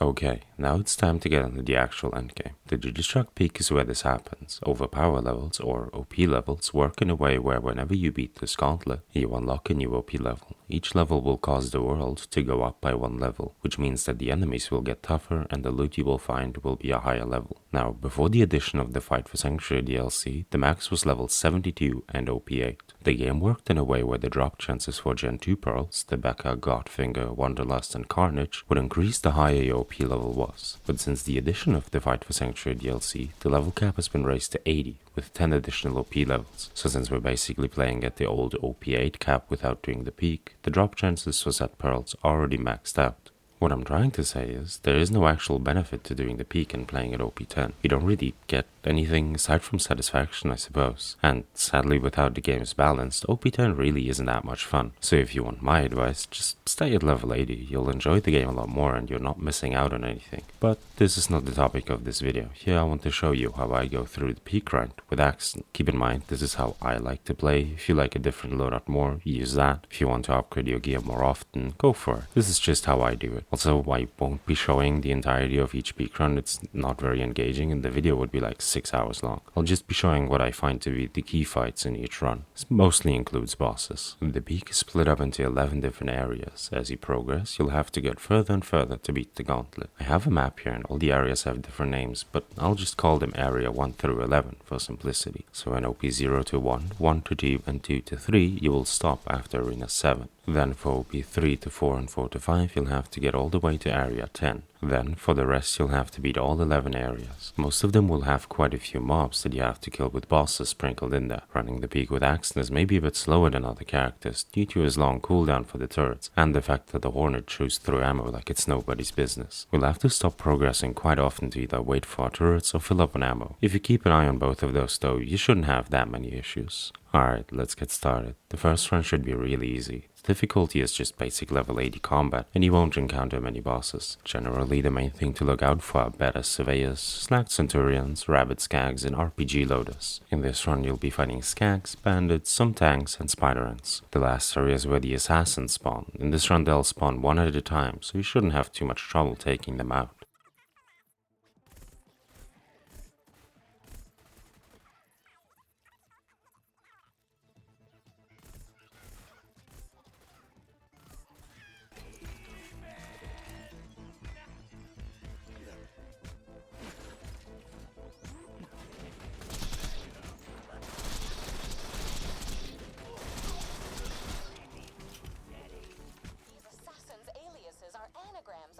Okay, now it's time to get into the actual endgame. The Digistruct peak is where this happens. Overpower levels, or OP levels, work in a way where whenever you beat this gauntlet, you unlock a new OP level. Each level will cause the world to go up by one level, which means that the enemies will get tougher and the loot you will find will be a higher level. Now, before the addition of the Fight for Sanctuary DLC, the max was level 72 and OP8. The game worked in a way where the drop chances for Gen 2 pearls, the Becca, Godfinger, Wanderlust and Carnage, would increase the higher your OP level was. But since the addition of the Fight for Sanctuary DLC, the level cap has been raised to 80, with 10 additional OP levels. So since we're basically playing at the old OP8 cap without doing the peak, the drop chances for set pearls are already maxed out. What I'm trying to say is, there is no actual benefit to doing the peak and playing at OP10. You don't really get anything aside from satisfaction, I suppose. And sadly, without the game's balanced, OP10 really isn't that much fun. So if you want my advice, just stay at level 80. You'll enjoy the game a lot more and you're not missing out on anything. But this is not the topic of this video. Here I want to show you how I go through the peak grind with Axton. Keep in mind, this is how I like to play. If you like a different loadout more, use that. If you want to upgrade your gear more often, go for it. This is just how I do it. Also, I won't be showing the entirety of each peak run. It's not very engaging and the video would be like 6 hours long. I'll just be showing what I find to be the key fights in each run. This mostly includes bosses. The peak is split up into 11 different areas. As you progress, you'll have to get further and further to beat the gauntlet. I have a map here and all the areas have different names, but I'll just call them area 1 through 11 for simplicity. So in OP 0 to 1, 1 to 2 and 2 to 3, you will stop after arena 7. Then for OP 3 to 4 and 4 to 5, you'll have to get all the way to area 10. Then, for the rest, you'll have to beat all 11 areas. Most of them will have quite a few mobs that you have to kill with bosses sprinkled in there. Running the peak with Axton is maybe a bit slower than other characters due to his long cooldown for the turrets and the fact that the Hornet chews through ammo like it's nobody's business. We'll have to stop progressing quite often to either wait for our turrets or fill up on ammo. If you keep an eye on both of those though, you shouldn't have that many issues. Alright, let's get started. The first run should be really easy. The difficulty is just basic level 80 combat, and you won't encounter many bosses. Generally, the main thing to look out for are badass surveyors, slacked centurions, rabid skags, and RPG loaders. In this run, you'll be fighting skags, bandits, some tanks, and spider ants. The last area is where the assassins spawn. In this run, they'll spawn one at a time, so you shouldn't have too much trouble taking them out.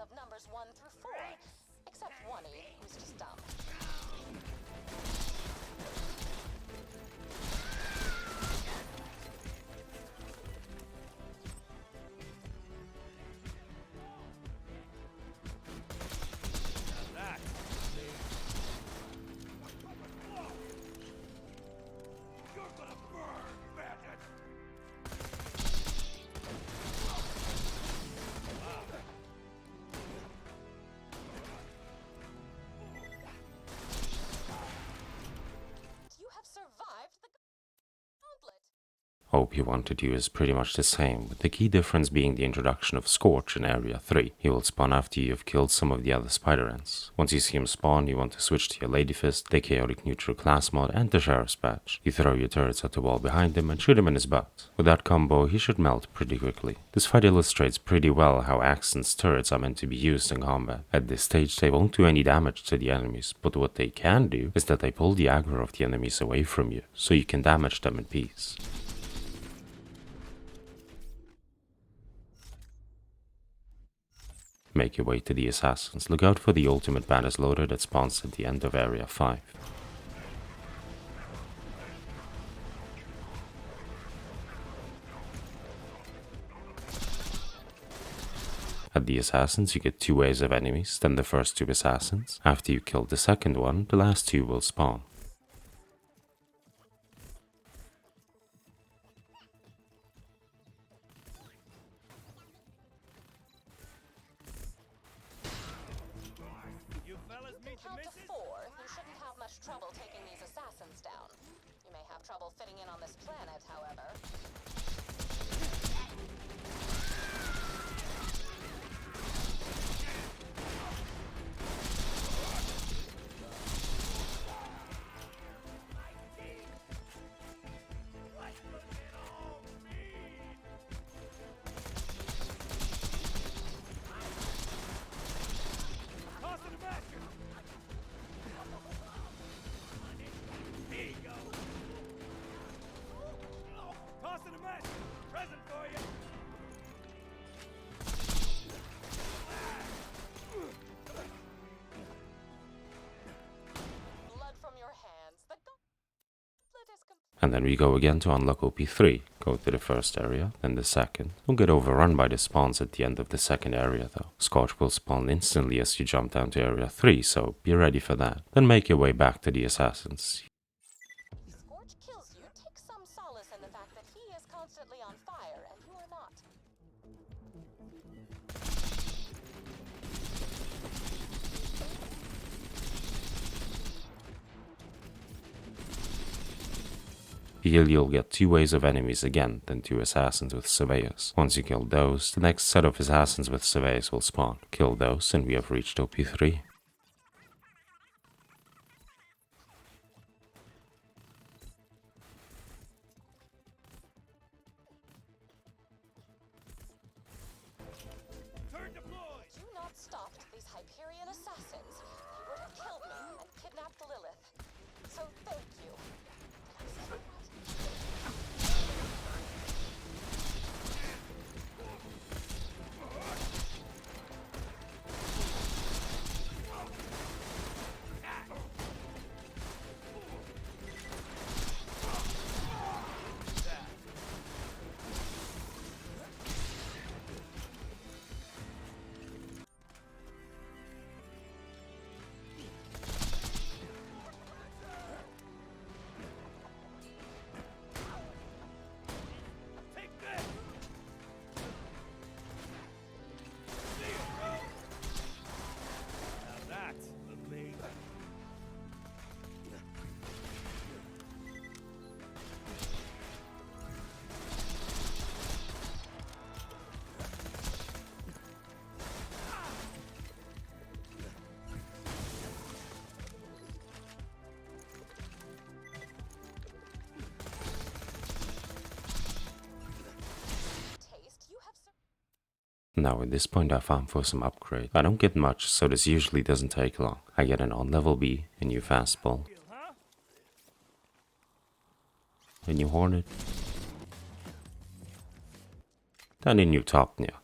Of numbers 1 through 4, except one who's just dumb. OP1 to 2 is pretty much the same, with the key difference being the introduction of Scorch in Area 3. He will spawn after you have killed some of the other spider ants. Once you see him spawn, you want to switch to your Lady Fist, the Chaotic Neutral class mod, and the Sheriff's Badge. You throw your turrets at the wall behind him and shoot him in his butt. With that combo, he should melt pretty quickly. This fight illustrates pretty well how Axton's turrets are meant to be used in combat. At this stage, they won't do any damage to the enemies, but what they can do is that they pull the aggro of the enemies away from you, so you can damage them in peace. Make your way to the assassins. Look out for the ultimate badass loader that spawns at the end of Area 5. At the assassins, you get 2 waves of enemies, then the first 2 assassins. After you kill the second one, the last 2 will spawn. Trouble taking these assassins down. You may have trouble fitting in on this planet, however. And then we go again to unlock OP3. Go to the first area, then the second. Don't get overrun by the spawns at the end of the second area though. Scorch will spawn instantly as you jump down to area 3, so be ready for that. Then make your way back to the assassins. Scorch kills you, take some solace in the fact that he is constantly on fire and you are not. Here you'll get 2 waves of enemies again, then 2 assassins with surveyors. Once you kill those, the next set of assassins with surveyors will spawn. Kill those and we have reached OP3. Had you not stopped these Hyperion assassins, you would have killed me and kidnapped Lilith. So thank you. Did I say that right? Now at this point I farm for some upgrade. I don't get much, so this usually doesn't take long. I get an on level B, a new fastball, a new hornet, then a new Topnia.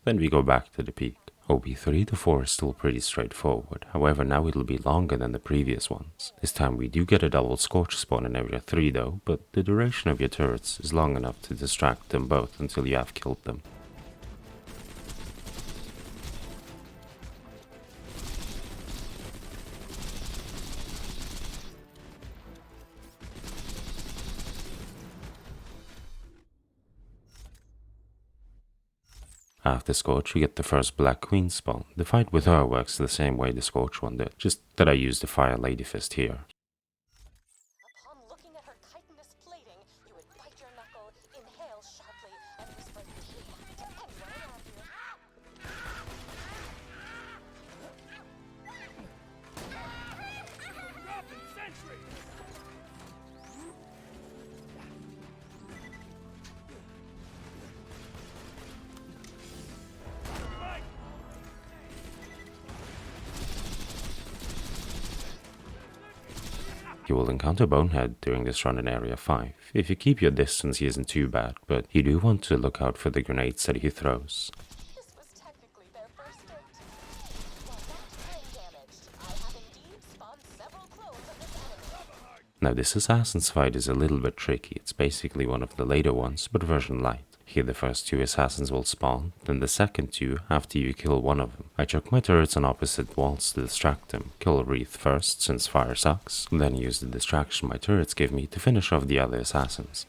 Then we go back to the peak. OP3 to 4 is still pretty straightforward, however now it'll be longer than the previous ones. This time we do get a double Scorch spawn in area 3 though, but the duration of your turrets is long enough to distract them both until you have killed them. After Scorch, you get the first Black Queen spawn. The fight with her works the same way the Scorch one did, just that I use the Fire Lady Fist here. Upon looking at her chitinous plating, you would bite your knuckle, inhale sharply, and whisper "Tea" to anyone around you. You will encounter Bonehead during this run in Area 5. If you keep your distance he isn't too bad, but you do want to look out for the grenades that he throws. This was technically their first hit. While not brain damaged, I have indeed spawned several clones of this enemy. Now this Assassin's fight is a little bit tricky. It's basically one of the later ones, but version light. Here the first 2 assassins will spawn, then the second 2 after you kill one of them. I chuck my turrets on opposite walls to distract them, kill Wreath first since fire sucks, then use the distraction my turrets give me to finish off the other assassins.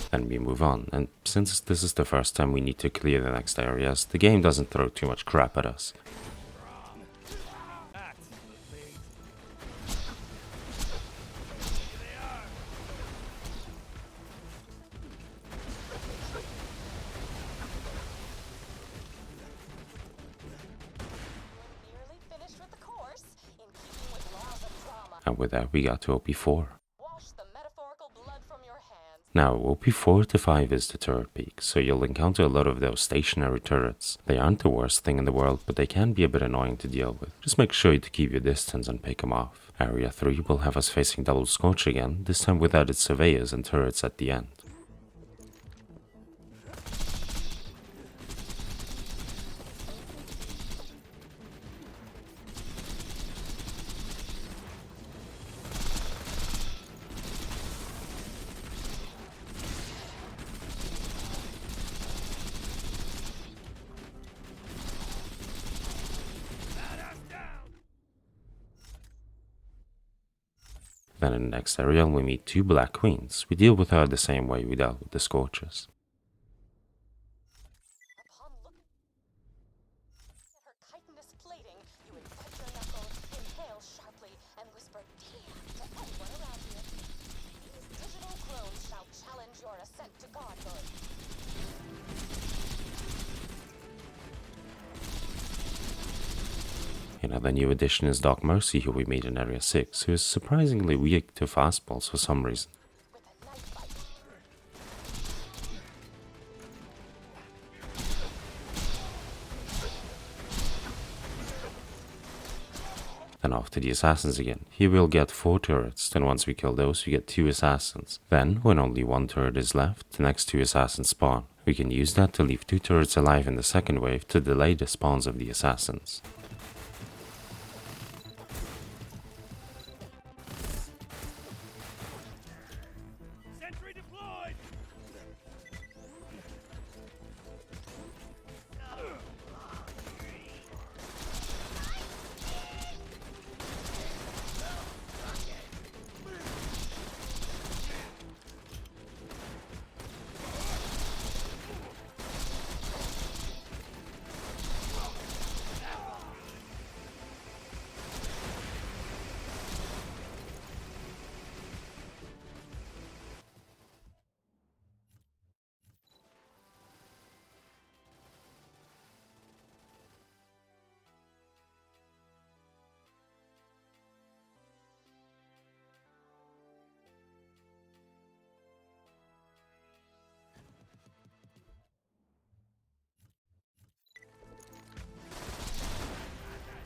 Then we move on, and since this is the first time we need to clear the next areas, the game doesn't throw too much crap at us. Nearly finished with the course, in keeping with laws of drama. And with that we got to OP4. Wash the metaphorical blood from your hands. Now, OP4 to 5 is the turret peak, so you'll encounter a lot of those stationary turrets. They aren't the worst thing in the world, but they can be a bit annoying to deal with. Just make sure to keep your distance and pick them off. Area 3 will have us facing double Scorch again, this time without its surveyors and turrets at the end. Then in the next area we meet 2 Black Queens. We deal with her the same way we dealt with the Scorches. Upon looking at her chitinous plating, you would wet your knuckle, inhale sharply, and whisper "damn" to anyone around you. These digital clones shall challenge your ascent to godhood. Another new addition is Dark Mercy, who we meet in Area 6, who is surprisingly weak to fastballs for some reason. With a knife bite. Then after the assassins again. Here we'll get 4 turrets, then once we kill those we get 2 assassins. Then, when only 1 turret is left, the next 2 assassins spawn. We can use that to leave 2 turrets alive in the second wave to delay the spawns of the assassins. Sentry deployed!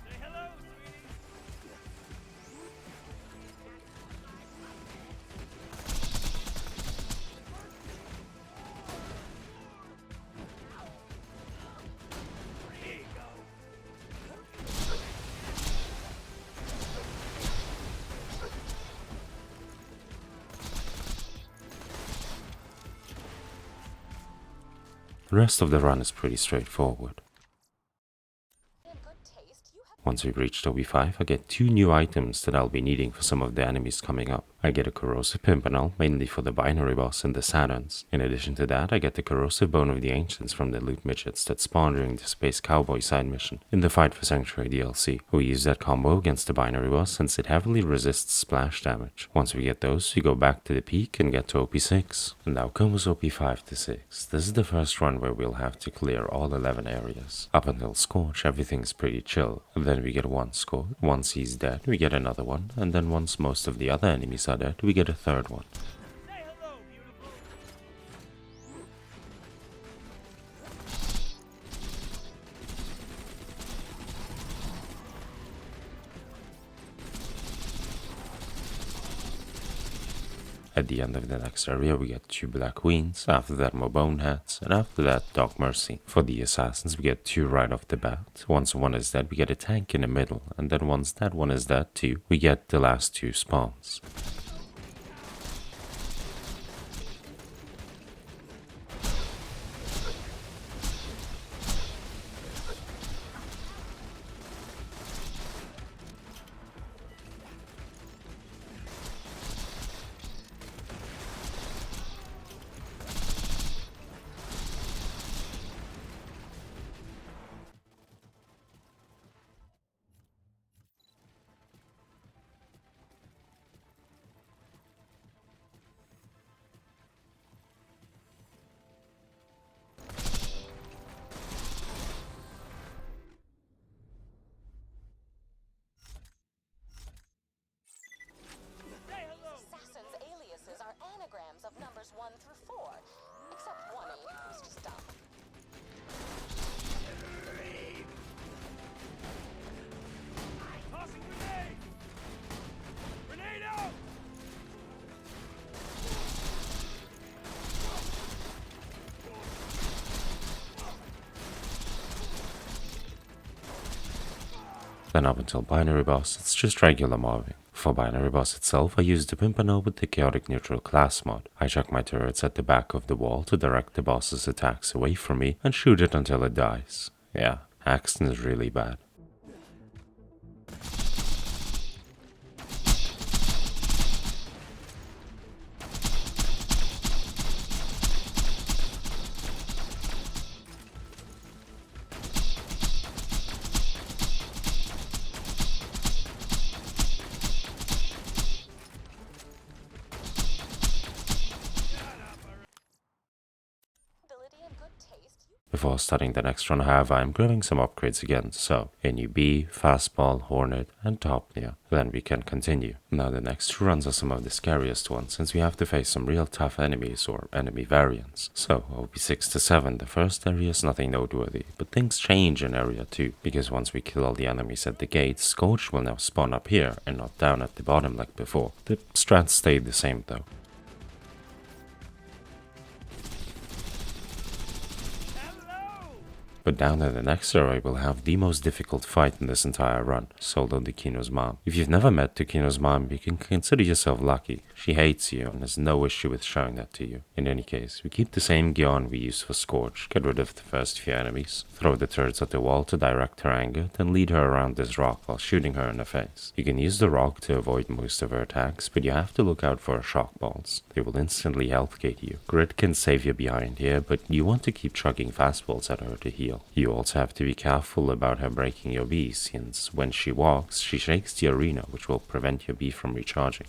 Say hello, sweetie! Here you go. The rest of the run is pretty straightforward. In good taste, you have Once we reach OP5, I get 2 new items that I'll be needing for some of the enemies coming up. I get a Corrosive Pimpernel, mainly for the Binary boss and the Saturns. In addition to that, I get the Corrosive Bone of the Ancients from the loot midgets that spawn during the Space Cowboy side mission in the Fight for Sanctuary DLC. We use that combo against the Binary boss since it heavily resists splash damage. Once we get those, we go back to the peak and get to OP6. And now comes OP5 to 6. This is the first run where we'll have to clear all 11 areas. Up until Scorch, everything's pretty chill. Then we get 1 score. Once he's dead, we get another one. And then once most of the other enemies are dead, we get a 3rd one. Say hello, beautiful! At the end of the next area we get 2 Black Queens, after that more Boneheads, and after that Dark Mercy. For the assassins we get 2 right off the bat. Once one is dead we get a tank in the middle, and then once that one is dead too, we get the last 2 spawns. numbers 1 through 4, except 1A, who's just dumb. Tossing grenade! Grenade out! Then up until binary boss, it's just regular mobbing. For binary boss itself, I use the Pimpano with the chaotic neutral class mod. I chuck my turrets at the back of the wall to direct the boss's attacks away from me and shoot it until it dies. Yeah, Axton is really bad. Ability and good taste. Before starting the next run, however, I'm grabbing some upgrades again, so NUB, Fastball, Hornet, and Topnia. Then we can continue. Now the next two runs are some of the scariest ones, since we have to face some real tough enemies or enemy variants. So OP6 to 7, the first area is nothing noteworthy, but things change in area 2, because once we kill all the enemies at the gate, Scourge will now spawn up here and not down at the bottom like before. The strats stayed the same though. But down in the next area we'll have the most difficult fight in this entire run, Solo Takino's mom. If you've never met Takino's mom, you can consider yourself lucky. She hates you and has no issue with showing that to you. In any case, we keep the same Gyon we used for Scorch, get rid of the first few enemies, throw the turrets at the wall to direct her anger, then lead her around this rock while shooting her in the face. You can use the rock to avoid most of her attacks, but you have to look out for her shock balls. They will instantly healthgate you. Grit can save you behind here, but you want to keep chucking fastballs at her to heal. You also have to be careful about her breaking your B, since when she walks, she shakes the arena, which will prevent your B from recharging.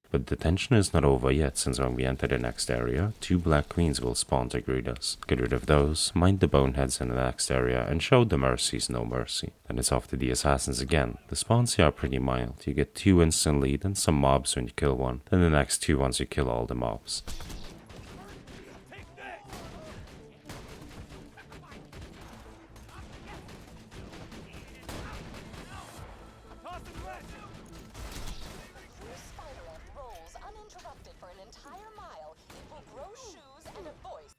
But the tension is not over yet, since when we enter the next area, 2 black queens will spawn to greet us. Get rid of those, mind the boneheads in the next area, and show the mercies no mercy. Then it's off to the assassins again. The spawns here are pretty mild. You get 2 instantly, then some mobs when you kill one, then the next 2 once you kill all the mobs. For an entire mile, it will grow shoes and a voice.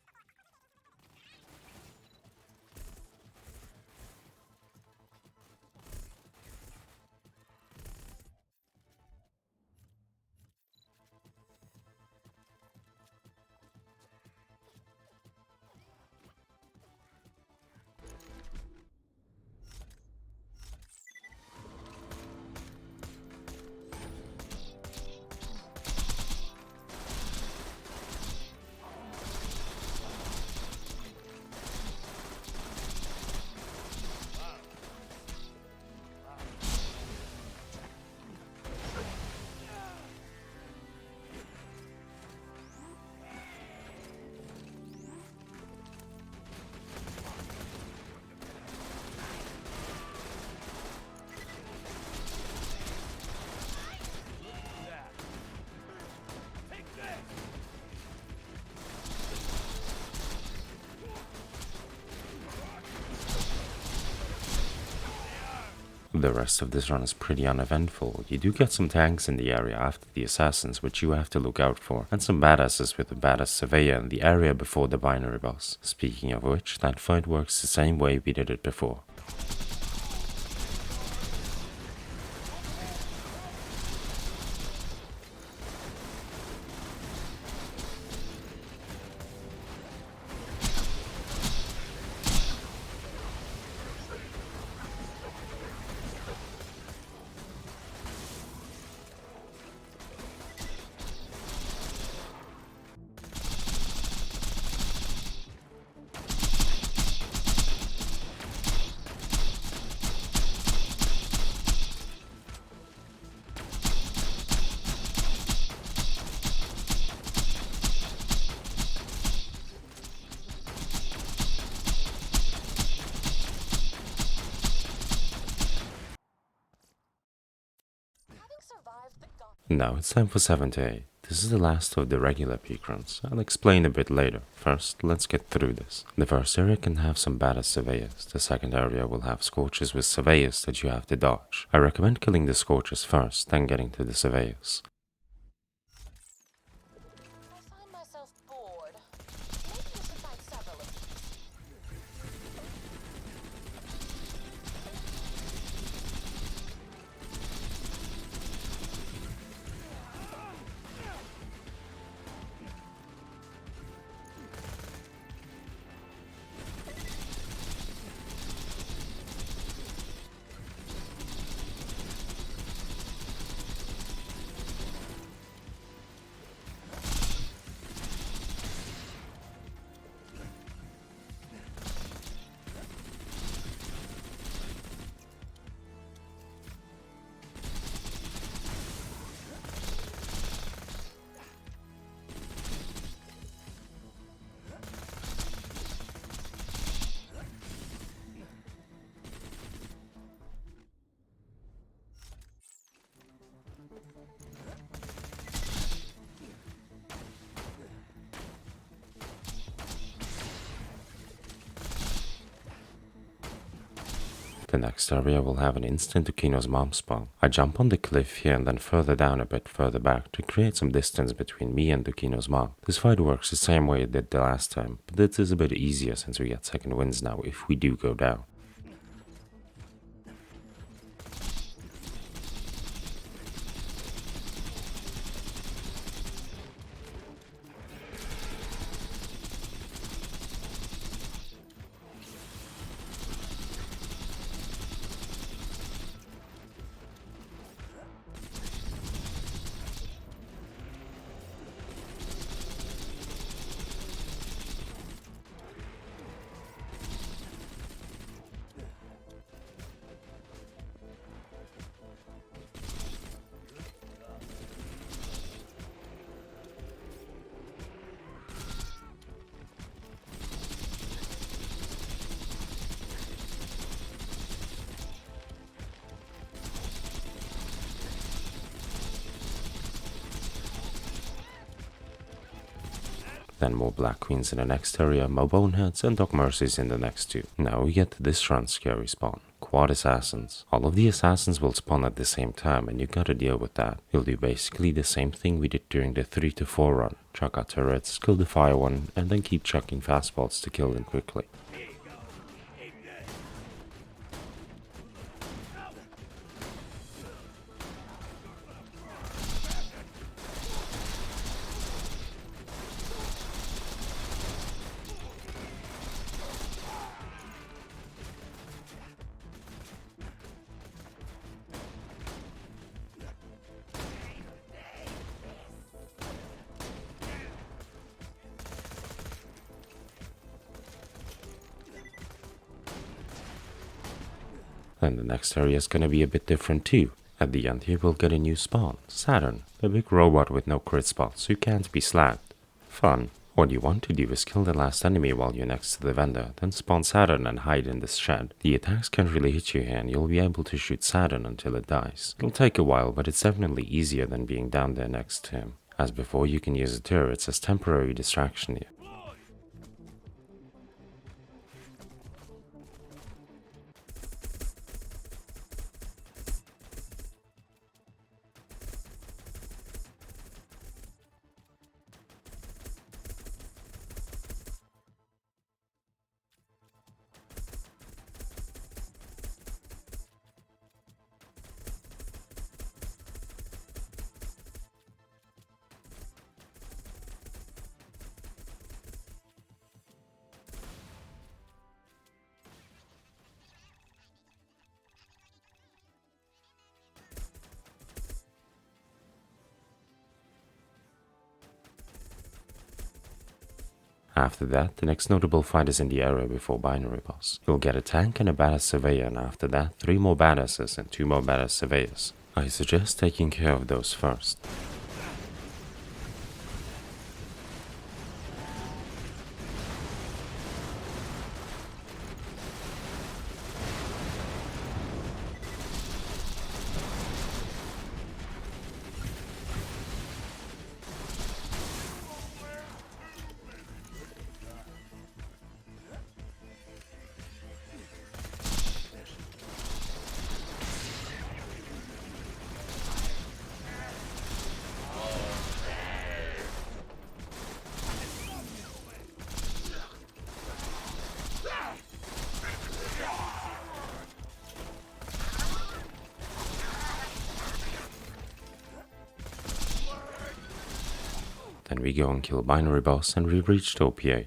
The rest of this run is pretty uneventful. You do get some tanks in the area after the assassins, which you have to look out for, and some badasses with a badass surveyor in the area before the binary boss. Speaking of which, that fight works the same way we did it before. Now it's time for 78. This is the last of the regular peak runs. I'll explain a bit later. First, let's get through this. The first area can have some badass surveyors. The second area will have scorches with surveyors that you have to dodge. I recommend killing the scorches first, then getting to the surveyors. I find myself bored. Maybe you should find several of these. The next area will have an instant to Kino's mom spawn. I jump on the cliff here and then further down a bit further back to create some distance between me and Dukino's mom. This fight works the same way it did the last time, but it is a bit easier since we get second wins now if we do go down. Then more Black Queens in the next area, more Boneheads and Dog Mercies in the next two. Now we get to this run's scary spawn. Quad Assassins. All of the Assassins will spawn at the same time and you gotta deal with that. You'll do basically the same thing we did during the 3 to 4 run. Chuck out turrets, kill the fire one, and then keep chucking fastballs to kill them quickly. Then the next area is gonna be a bit different too. At the end here we'll get a new spawn, Saturn, a big robot with no crit spot, so you can't be slapped. Fun. What you want to do is kill the last enemy while you're next to the vendor, then spawn Saturn and hide in this shed. The attacks can't really hit you here and you'll be able to shoot Saturn until it dies. It'll take a while, but it's definitely easier than being down there next to him. As before, you can use the turrets as temporary distraction here. After that, the next notable fight is in the area before Binary Boss. You'll get a tank and a badass surveyor, and after that, 3 more badasses and 2 more badass surveyors. I suggest taking care of those first. Then we go and kill binary boss and we reached OP8.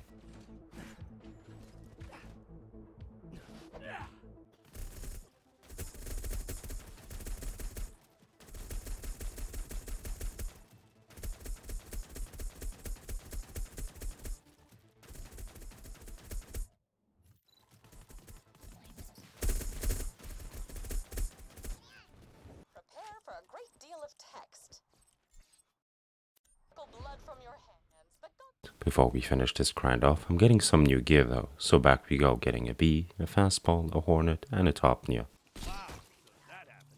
Prepare for a great deal of text. Blood from your hands. The god. Before we finish this grind off, I'm getting some new gear though, so back we go getting a bee, a fastball, a hornet, and a top near. Wow, so that happened.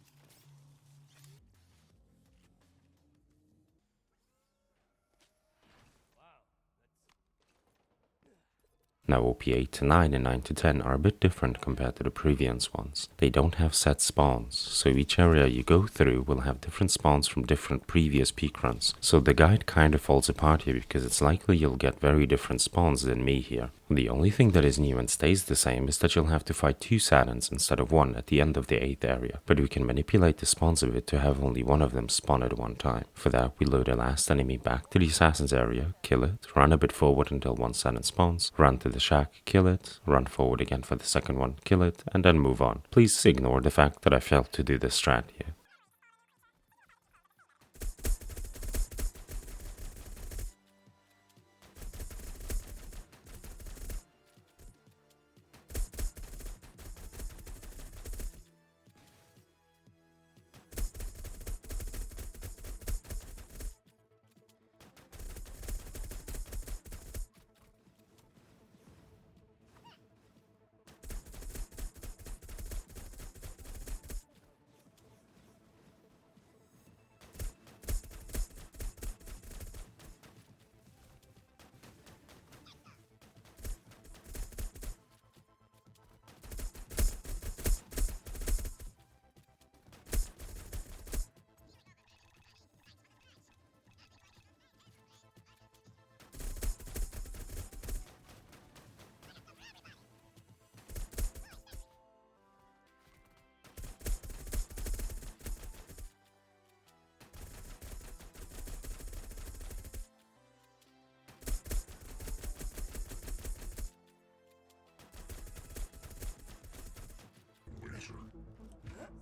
Now OP8 to 9 and 9 to 10 are a bit different compared to the previous ones. They don't have set spawns, so each area you go through will have different spawns from different previous peak runs. So the guide kinda falls apart here because it's likely you'll get very different spawns than me here. The only thing that is new and stays the same is that you'll have to fight 2 Saturns instead of 1 at the end of the 8th area, but we can manipulate the spawns a bit to have only one of them spawn at one time. For that we load the last enemy back to the Assassin's area, kill it, run a bit forward until 1 Saturn spawns, run to the shack, kill it, run forward again for the second one, kill it, and then move on. Please ignore the fact that I failed to do this strat here.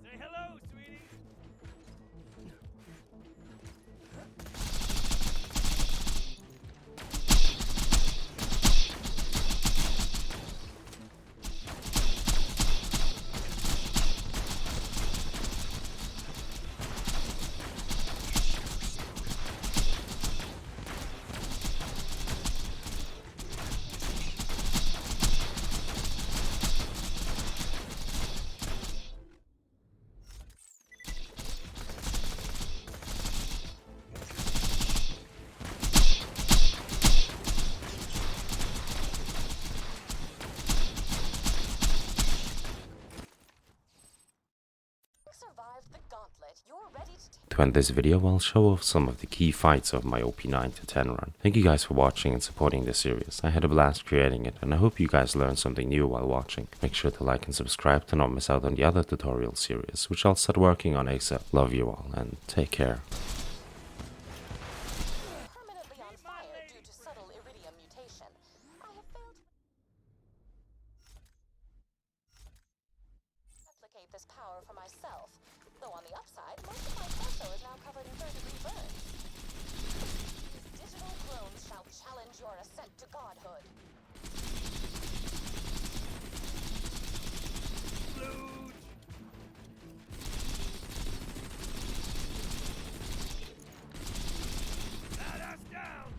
Say hello, sweetie. Survived the gauntlet. You're ready to take. To end this video, I'll show off some of the key fights of my OP9 to 10 run. Thank you guys for watching and supporting this series. I had a blast creating it, and I hope you guys learned something new while watching. Make sure to like and subscribe to not miss out on the other tutorial series, which I'll start working on ASAP. Love you all, and take care. Permanently on fire due to subtle iridium mutation. I have failed to replicate this power for myself. Though on the upside, most of my torso is now covered in third-degree burns. These digital clones shall challenge your ascent to godhood. Luge. Badass down.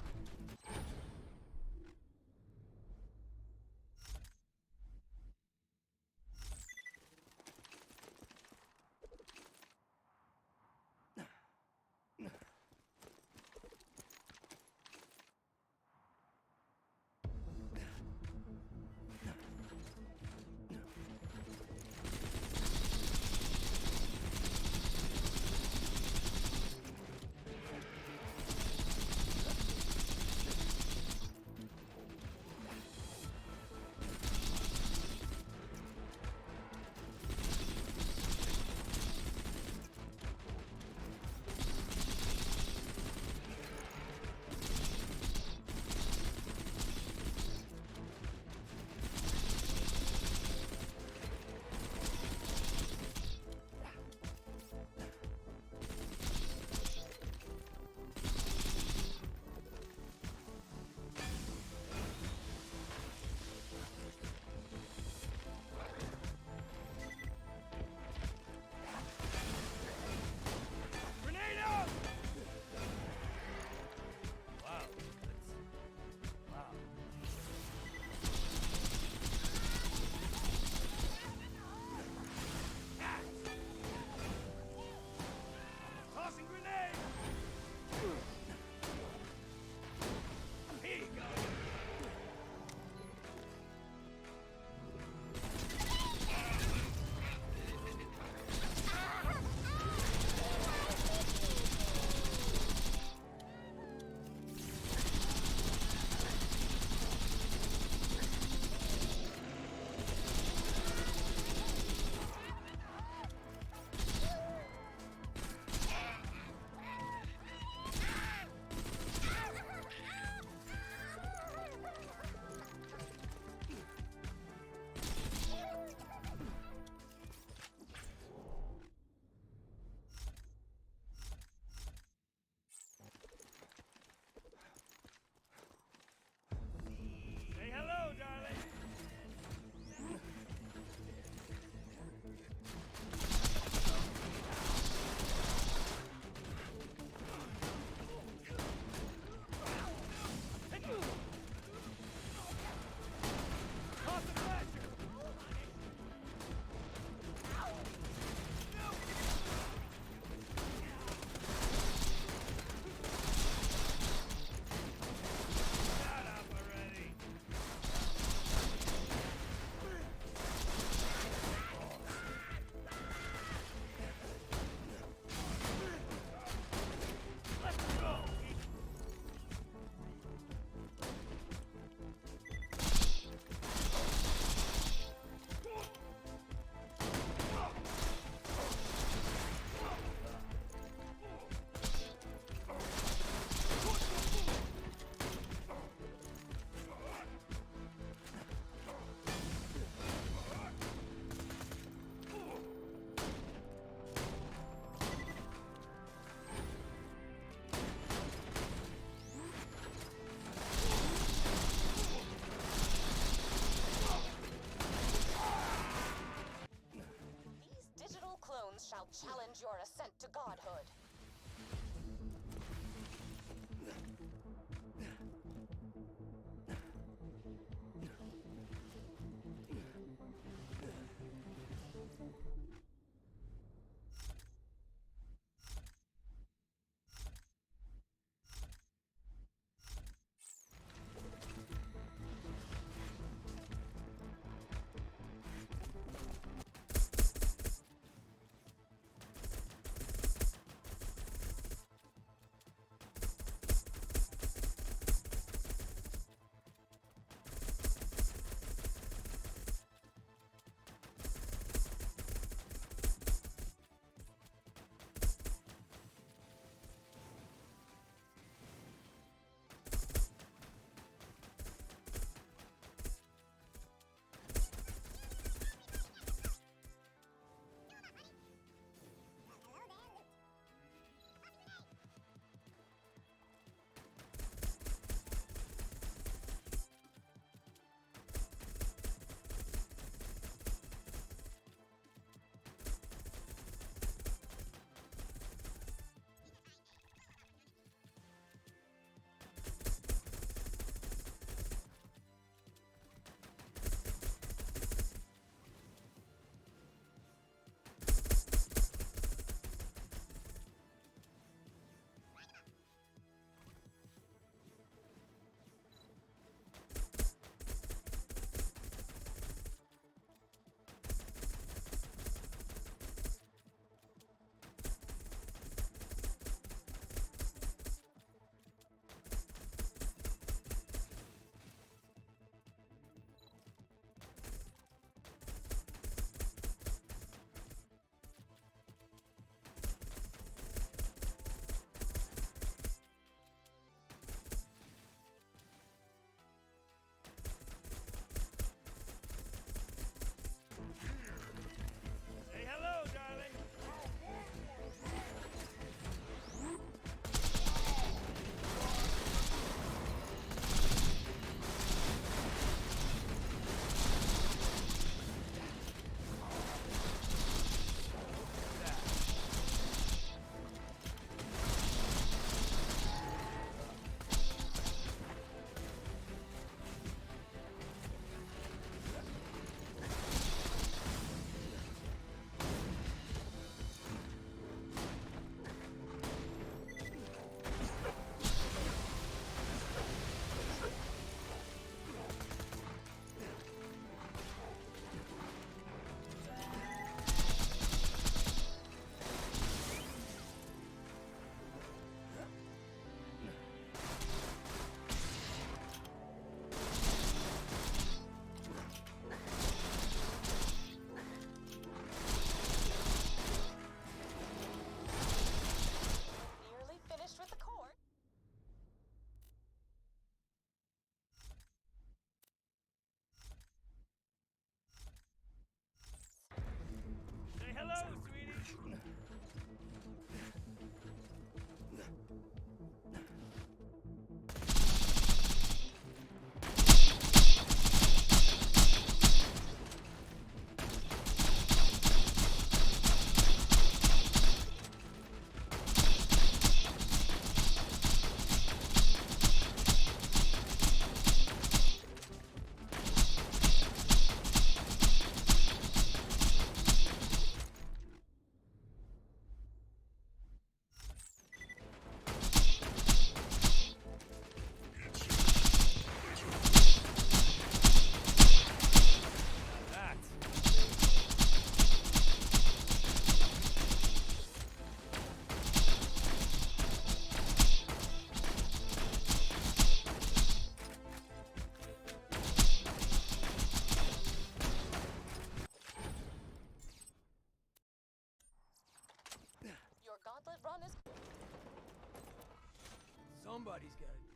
Somebody's gotta